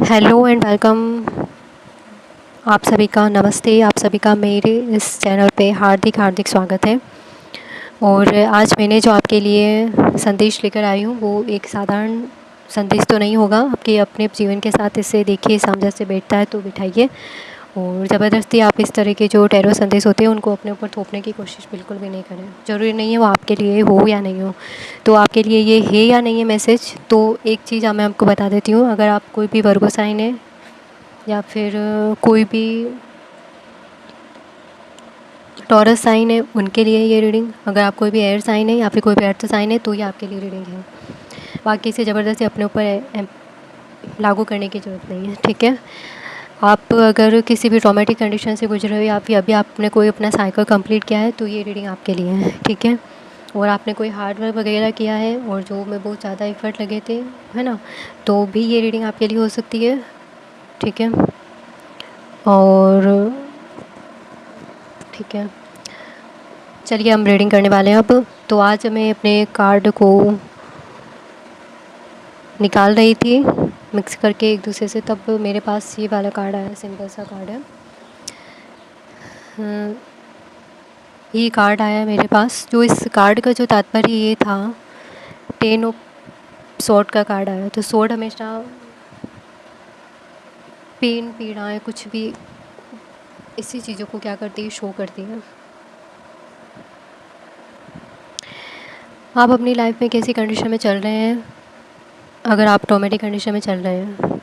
Hello and welcome. आप सभी का नमस्ते। आप सभी का मेरे इस चैनल पे हार्दिक हार्दिक स्वागत है। और आज मैंने जो आपके लिए संदेश लेकर आई हूँ वो एक साधारण संदेश तो नहीं होगा। आपके अपने जीवन के साथ इसे देखिए, सामंजस्य बैठता है तो बिठाइए। और ज़बरदस्ती आप इस तरह के जो टैरो संदेश होते हैं उनको अपने ऊपर थोपने की कोशिश बिल्कुल भी नहीं करें। ज़रूरी नहीं है वो आपके लिए हो या नहीं हो। तो आपके लिए ये है या नहीं है मैसेज, तो एक चीज़ मैं आपको बता देती हूँ। अगर आप कोई भी वर्गो साइन है या फिर कोई भी टॉरस साइन है उनके लिए ये रीडिंग, अगर आप कोई भी एयर साइन है या फिर कोई भी अर्थ साइन है तो ये आपके लिए रीडिंग है। बाकी इसे ज़बरदस्ती अपने ऊपर लागू करने की ज़रूरत नहीं है, ठीक है। आप अगर किसी भी ट्रॉमेटिक कंडीशन से गुजर रहे हो या फिर अभी आपने कोई अपना साइकिल कंप्लीट किया है तो ये रीडिंग आपके लिए है, ठीक है। और आपने कोई हार्ड वर्क वगैरह किया है और जो में बहुत ज़्यादा एफर्ट लगे थे, है ना, तो भी ये रीडिंग आपके लिए हो सकती है, ठीक है। और ठीक है, चलिए हम रीडिंग करने वाले हैं अब। तो आज मैं अपने कार्ड को निकाल रही थी मिक्स करके एक दूसरे से, तब मेरे पास ये वाला कार्ड आया, सिंपल सा कार्ड है। ये कार्ड आया मेरे पास। जो इस कार्ड का जो तात्पर्य ये था, 10 ऑफ स्वॉर्ड का कार्ड आया। तो स्वॉर्ड हमेशा पेन, पीड़ाएं, कुछ भी इसी चीज़ों को क्या करती है, शो करती है। आप अपनी लाइफ में कैसी कंडीशन में चल रहे हैं, अगर आप ट्रॉमेटिक कंडीशन में चल रहे हैं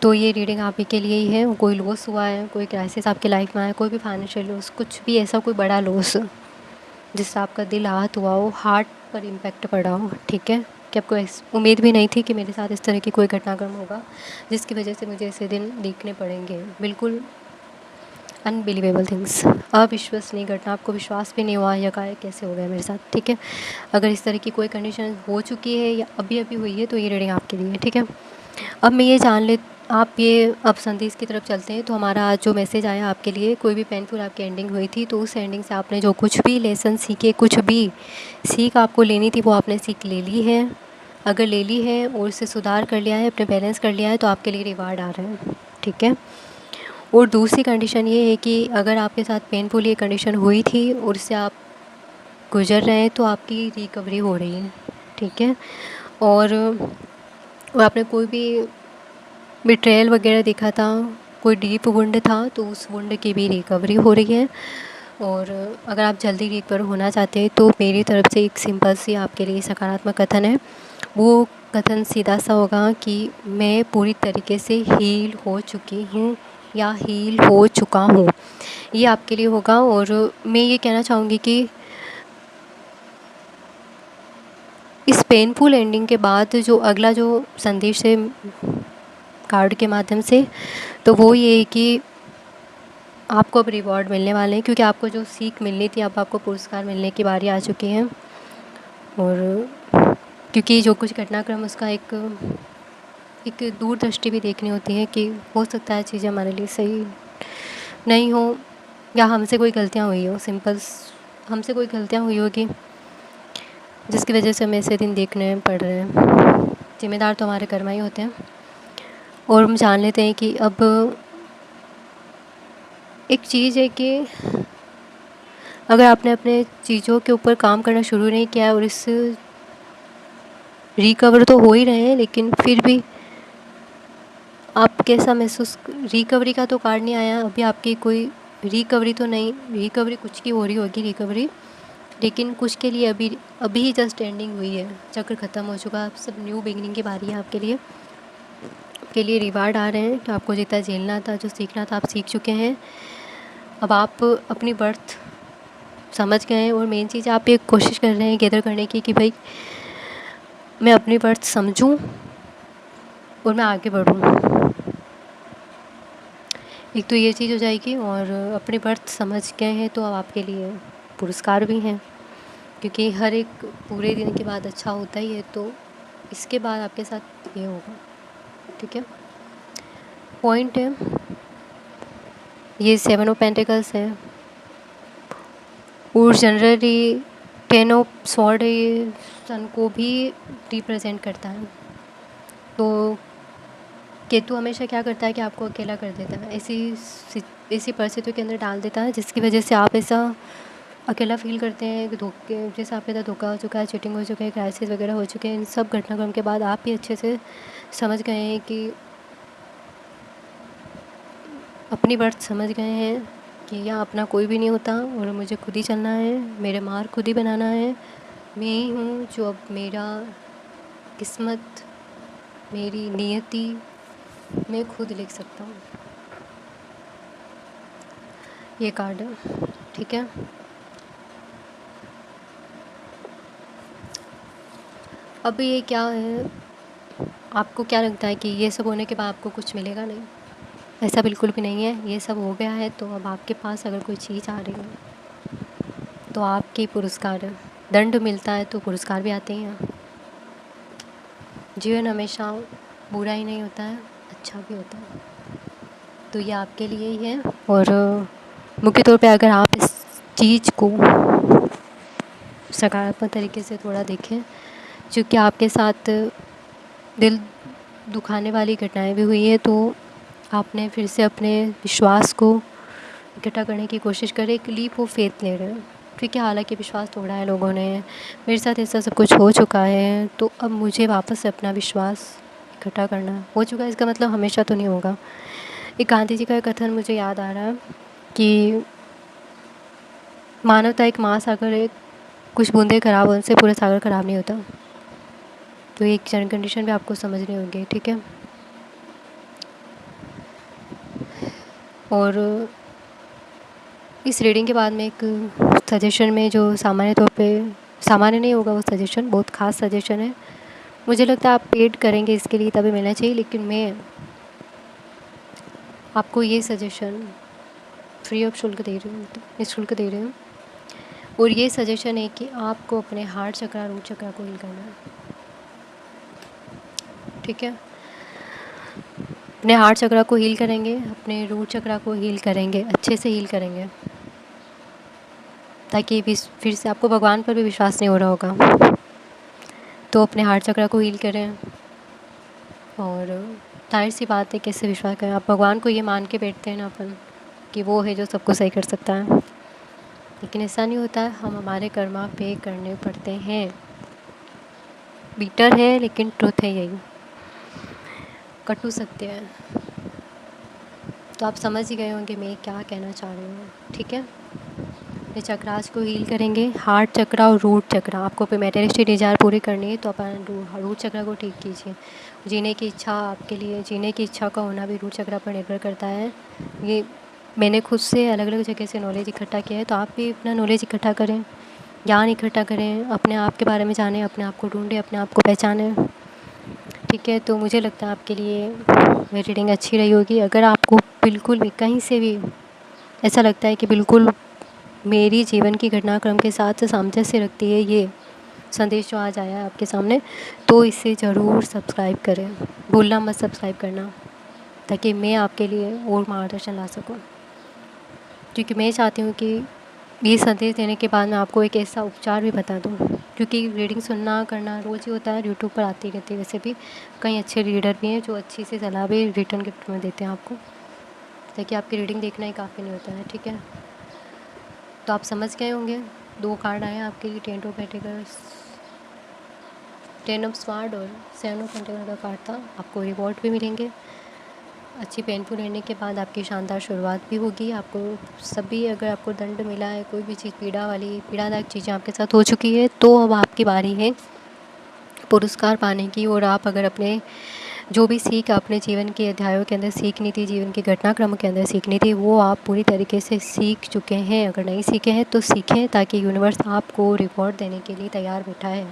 तो ये रीडिंग आप ही के लिए ही है। कोई लॉस हुआ है, कोई क्राइसिस आपकी लाइफ में आया, कोई भी फाइनेंशियल लॉस, कुछ भी ऐसा कोई बड़ा लॉस जिससे आपका दिल आहत हुआ हो, हार्ट पर इम्पैक्ट पड़ा हो, ठीक है, कि आपको उम्मीद भी नहीं थी कि मेरे साथ इस तरह की कोई घटनाक्रम होगा जिसकी वजह से मुझे ऐसे दिन देखने पड़ेंगे। बिल्कुल अनबिलीवेबल थिंग्स, अविश्वसनीय घटना, आपको विश्वास भी नहीं हुआ या का कैसे हो गया मेरे साथ, ठीक है। अगर इस तरह की कोई कंडीशन हो चुकी है या अभी अभी हुई है तो ये रीडिंग आपके लिए है, ठीक है। अब मैं ये जान ले आप ये अब संदेश की तरफ चलते हैं। तो हमारा आज जो मैसेज आया आपके लिए, कोई भी पेनफुल आपकी एंडिंग हुई थी तो उस एंडिंग से आपने जो कुछ भी लेसन सीखे, कुछ भी सीख आपको लेनी थी वो आपने सीख ले ली है। अगर ले ली है और उससे सुधार कर लिया है, अपने बैलेंस कर लिया है, तो आपके लिए रिवार्ड आ रहा है, ठीक है। और दूसरी कंडीशन ये है कि अगर आपके साथ पेनफुल ये कंडीशन हुई थी और उससे आप गुजर रहे हैं तो आपकी रिकवरी हो रही है, ठीक है। और आपने कोई भी बिट्रेयल वगैरह देखा था, कोई डीप वुंड था, तो उस वुंड की भी रिकवरी हो रही है। और अगर आप जल्दी रिकवर होना चाहते हैं तो मेरी तरफ से एक सिंपल सी आपके लिए सकारात्मक कथन है। वो कथन सीधा सा होगा कि मैं पूरी तरीके से हील हो चुकी हूँ या हील हो चुका हूँ, ये आपके लिए होगा। और मैं ये कहना चाहूँगी कि इस पेनफुल एंडिंग के बाद जो अगला जो संदेश है कार्ड के माध्यम से, तो वो ये है कि आपको अब रिवॉर्ड मिलने वाले हैं, क्योंकि आपको जो सीख मिलनी थी अब आपको पुरस्कार मिलने की बारी आ चुकी है। और क्योंकि जो कुछ घटनाक्रम उसका एक एक दूरदृष्टि भी देखनी होती है कि हो सकता है चीज़ें हमारे लिए सही नहीं हो या हमसे कोई गलतियाँ हुई हो, हमसे कोई गलतियाँ हुई होगी जिसकी वजह से हमें ऐसे दिन देखने पड़ रहे हैं। जिम्मेदार तो हमारे कर्मा ही होते हैं। और हम जान लेते हैं कि अब एक चीज़ है कि अगर आपने अपने चीज़ों के ऊपर काम करना शुरू नहीं किया है और इस रिकवर तो हो ही रहे हैं, लेकिन फिर भी आप कैसा महसूस, रिकवरी का तो कार्ड नहीं आया अभी, आपकी कोई रिकवरी तो नहीं, रिकवरी कुछ की हो रही होगी रिकवरी, लेकिन कुछ के लिए अभी अभी ही जस्ट एंडिंग हुई है, चक्र ख़त्म हो चुका है, अब सब न्यू बिगनिंग की बारी है आपके लिए। आपके लिए रिवार्ड आ रहे हैं तो आपको जितना झेलना था, जो सीखना था, आप सीख चुके हैं। अब आप अपनी बर्थ समझ गए हैं और मेन चीज़ आप ये कोशिश कर रहे हैं गैदर करने की कि भाई मैं अपनी बर्थ समझूं और मैं आगे बढ़ूं। एक तो ये चीज़ हो जाएगी, और अपनी बर्थ समझ गए हैं तो अब आपके लिए पुरस्कार भी हैं, क्योंकि हर एक पूरे दिन के बाद अच्छा होता ही है, तो इसके बाद आपके साथ ये होगा, ठीक है। पॉइंट है ये 7 ऑफ पेंटिकल्स है और जनरली 10 ऑफ स्वॉर्ड सन को भी रिप्रेजेंट करता है। तो केतु हमेशा क्या करता है कि आपको अकेला कर देता है, ऐसी परिस्थितियों के अंदर डाल देता है जिसकी वजह से आप ऐसा अकेला फ़ील करते हैं कि धोखे, जैसे आपके साथ धोखा हो चुका है, चीटिंग हो चुका है, क्राइसिस वगैरह हो चुके हैं। इन सब घटनाक्रम के बाद आप भी अच्छे से समझ गए हैं कि अपनी वर्थ समझ गए हैं कि यहाँ अपना कोई भी नहीं होता और मुझे खुद ही चलना है, मेरे मार्ग खुद ही बनाना है। मैं ही हूँ जो अब मेरा किस्मत, मेरी नियति मैं खुद लिख सकता हूँ। ये कार्ड है, ठीक है। अब ये क्या है, आपको क्या लगता है कि ये सब होने के बाद आपको कुछ मिलेगा? नहीं, ऐसा बिल्कुल भी नहीं है। ये सब हो गया है तो अब आपके पास अगर कोई चीज़ आ रही है तो आपके पुरस्कार है। दंड मिलता है तो पुरस्कार भी आते हैं। जीवन हमेशा बुरा ही नहीं होता है, अच्छा भी होता है। तो ये आपके लिए ही है। और मुख्य तौर पे अगर आप इस चीज़ को सकारात्मक तरीके से थोड़ा देखें, क्योंकि आपके साथ दिल दुखाने वाली घटनाएं भी हुई हैं, तो आपने फिर से अपने विश्वास को इकट्ठा करने की कोशिश करें। एक लीप ऑफ फेथ ले रहे हैं, ठीक है। हालांकि विश्वास तोड़ा है लोगों ने, मेरे साथ ऐसा सब कुछ हो चुका है, तो अब मुझे वापस से अपना विश्वास इकट्ठा करना हो चुका है। इसका मतलब हमेशा तो नहीं होगा। एक गांधी जी का एक कथन मुझे याद आ रहा है कि मानवता एक महासागर है, कुछ बूंदे खराब होने से पूरा सागर खराब नहीं होता। तो एक जन कंडीशन भी आपको समझनी होगी, ठीक है। और इस रीडिंग के बाद में एक सजेशन में, जो सामान्य तौर पे सामान्य नहीं होगा, वो सजेशन बहुत ख़ास सजेशन है। मुझे लगता है आप पेड करेंगे इसके लिए तभी मिलना चाहिए, लेकिन मैं आपको ये सजेशन फ्री ऑफ शुल्क दे रही हूँ, निःशुल्क दे रही हूँ। और ये सजेशन है कि आपको अपने हार्ट चक्रा, रूट चक्रा को हील करना है, ठीक है। अपने हार्ट चक्रा को हील करेंगे, अपने रूट चक्रा को हील करेंगे, अच्छे से हील करेंगे, ताकि फिर से आपको भगवान पर भी विश्वास नहीं हो रहा होगा। तो अपने हार्ट चक्रा को हील करें। और जाहिर सी बात है, कैसे विश्वास करें? आप भगवान को ये मान के बैठते हैं ना अपन कि वो है जो सबको सही कर सकता है, लेकिन ऐसा नहीं होता है। हम हमारे कर्मा पे करने पड़ते हैं। बीटर है लेकिन ट्रुथ है, यही कटु सत्य है। तो आप समझ ही गए होंगे मैं क्या कहना चाह रही हूँ, ठीक है। ये चक्रास को हील करेंगे, हार्ट चक्रा और रूट चक्रा। आपको पे मेटेरियलिस्टिक डिजायर पूरी करनी है तो अपन रूट चक्रा को ठीक कीजिए। जीने की इच्छा, आपके लिए जीने की इच्छा का होना भी रूट चक्रा पर निर्भर करता है। ये मैंने खुद से अलग अलग जगह से नॉलेज इकट्ठा किया है, तो आप भी अपना नॉलेज इकट्ठा करें, ज्ञान इकट्ठा करें, अपने आप के बारे में जानें, अपने आप को ढूंढें, अपने आप को पहचानें, ठीक है। तो मुझे लगता है आपके लिए मेरी रीडिंग अच्छी रही होगी। अगर आपको बिल्कुल भी कहीं से भी ऐसा लगता है कि बिल्कुल मेरी जीवन की घटनाक्रम के साथ सामंजस्य रखती है ये संदेश जो आज आया है आपके सामने, तो इसे ज़रूर सब्सक्राइब करें। भूलना मत सब्सक्राइब करना, ताकि मैं आपके लिए और मार्गदर्शन ला सकूं। क्योंकि मैं चाहती हूँ कि ये संदेश देने के बाद मैं आपको एक ऐसा उपचार भी बता दूँ, क्योंकि रीडिंग सुनना करना रोज़ ही होता है, यूट्यूब पर आती रहती है। वैसे भी कई अच्छे रीडर भी हैं जो अच्छी सी सलाह भी रिटर्न गिफ्ट में देते हैं आपको, ताकि आपकी रीडिंग देखना ही काफ़ी नहीं होता है, ठीक है। तो आप समझ गए होंगे। 2 कार्ड आए हैं आपके लिए, 10 ऑफ पेंटिकल्स, 10 ऑफ स्वार्ड और 7 ऑफ पेंटिकल का कार्ड था। आपको रिवॉर्ड भी मिलेंगे। अच्छी पेनफुल रहने के बाद आपकी शानदार शुरुआत भी होगी। आपको सभी, अगर आपको दंड मिला है, कोई भी चीज़ पीड़ादायक चीज़ें आपके साथ हो चुकी है, तो अब आपकी बारी है पुरस्कार पाने की। और आप अगर अपने जो भी सीख अपने जीवन के अध्यायों के अंदर सीखनी थी, जीवन के घटनाक्रम के अंदर सीखनी थी, वो आप पूरी तरीके से सीख चुके हैं। अगर नहीं सीखे हैं तो सीखें, ताकि यूनिवर्स आपको रिवॉर्ड देने के लिए तैयार बैठा है,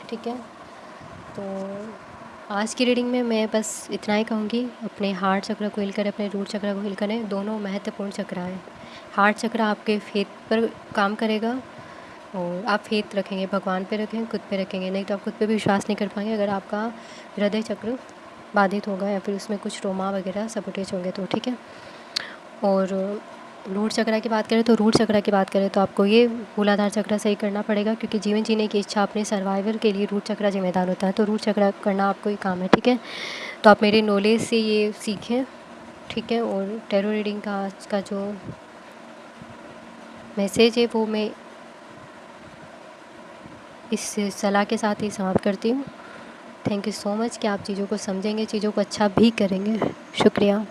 ठीक है। तो आज की रीडिंग में मैं बस इतना ही कहूँगी। अपने हार्ट चक्र को हील करें, अपने रूट चक्र को हील करें। दोनों महत्वपूर्ण चक्र हैं। हार्ट चक्र आपके फेथ पर काम करेगा, और आप फेथ रखेंगे, भगवान पे रखें, खुद पे रखेंगे, नहीं तो आप खुद पे भी विश्वास नहीं कर पाएंगे अगर आपका हृदय चक्र बाधित होगा या फिर उसमें कुछ ट्रॉमा वगैरह सबोटेज होंगे तो, ठीक है। और रूट चक्रा की बात करें तो आपको ये मूलाधार चक्र सही करना पड़ेगा, क्योंकि जीवन जीने की इच्छा, अपने सर्वाइवल के लिए रूट चक्र जिम्मेदार होता है। तो रूट चक्र करना आपको ही काम है, ठीक है। तो आप मेरे नॉलेज से ये सीखें, ठीक है। और टैरो रीडिंग का आज का जो मैसेज है वो मैं इस सलाह के साथ ही समाप्त करती हूँ। थैंक यू सो मच कि आप चीज़ों को समझेंगे, चीज़ों को अच्छा भी करेंगे। शुक्रिया।